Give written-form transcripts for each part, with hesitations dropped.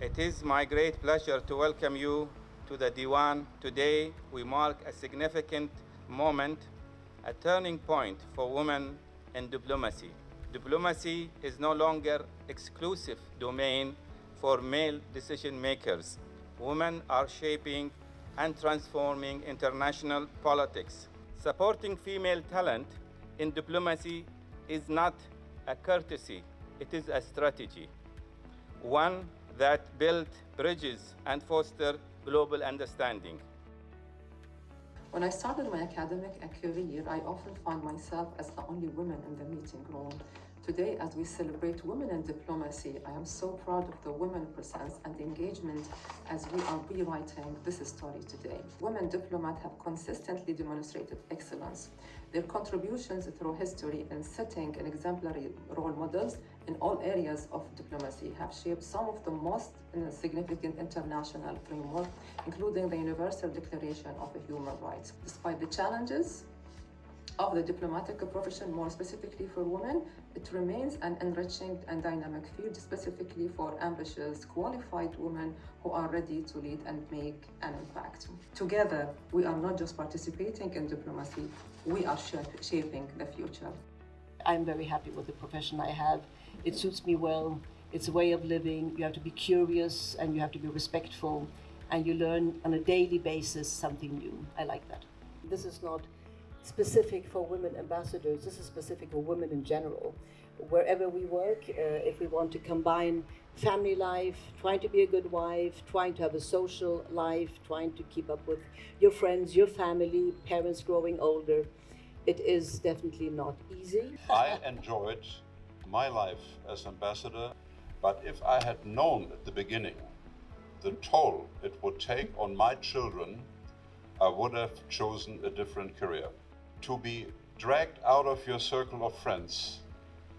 It is my great pleasure to welcome you to the Divan. Today, we mark a significant moment, a turning point for women in diplomacy. Diplomacy is no longer exclusive domain for male decision makers. Women are shaping and transforming international politics. Supporting female talent in diplomacy is not a courtesy, it is a strategy. One that builds bridges and fosters global understanding. When I started my academic career, I often found myself as the only woman in the meeting room. Today, as we celebrate women in diplomacy, I am so proud of the women presence and engagement as we are rewriting this story today. Women diplomats have consistently demonstrated excellence. Their contributions through history in setting an exemplary role models in all areas of diplomacy have shaped some of the most significant international framework, including the Universal Declaration of Human Rights. Despite the challenges of the diplomatic profession, more specifically for women, it remains an enriching and dynamic field, specifically for ambitious, qualified women who are ready to lead and make an impact. Together, we are not just participating in diplomacy, we are shaping the future. I'm very happy with the profession I have. It suits me well. It's a way of living. You have to be curious and you have to be respectful, and you learn on a daily basis something new. I like that. This is not specific for women ambassadors, this is specific for women in general. Wherever we work, if we want to combine family life, trying to be a good wife, trying to have a social life, trying to keep up with your friends, your family, parents growing older, it is definitely not easy. I enjoyed my life as ambassador, but if I had known at the beginning the toll it would take on my children, I would have chosen a different career. To be dragged out of your circle of friends,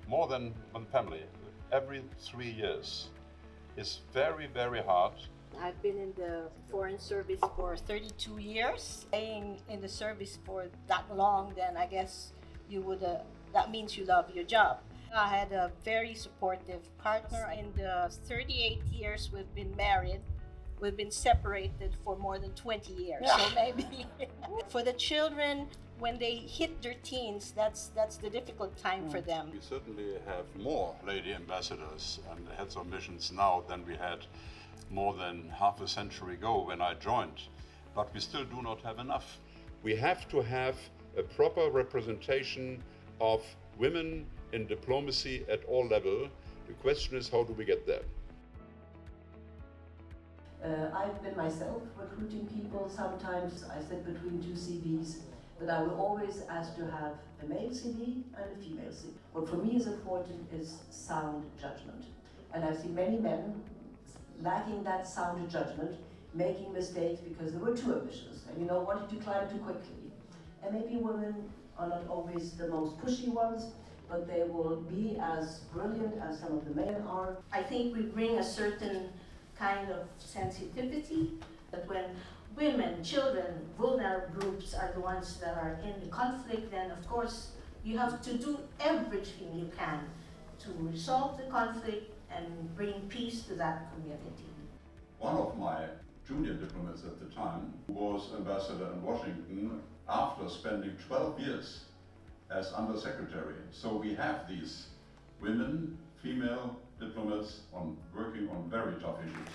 more than one family, every 3 years is very, very hard. I've been in the foreign service for 32 years. Staying in the service for that long, then I guess you would, that means you love your job. I had a very supportive partner. In the 38 years we've been married, we've been separated for more than 20 years. So maybe for the children, when they hit their teens, that's the difficult time for them. We certainly have more lady ambassadors and heads of missions now than we had more than half a century ago when I joined, but we still do not have enough. We have to have a proper representation of women in diplomacy at all levels. The question is, how do we get there? I've been myself recruiting people. Sometimes I sit between two CVs, but I will always ask to have a male CV and a female CV. What for me is important is sound judgment. And I've seen many men lacking that sound judgment, making mistakes because they were too ambitious and wanted to climb too quickly. And maybe women are not always the most pushy ones, but they will be as brilliant as some of the men are. I think we bring a certain kind of sensitivity that when women, children, vulnerable groups are the ones that are in the conflict, then of course you have to do everything you can to resolve the conflict and bring peace to that community. One of my junior diplomats at the time was ambassador in Washington after spending 12 years as undersecretary. So we have these women, female diplomats working on very tough issues.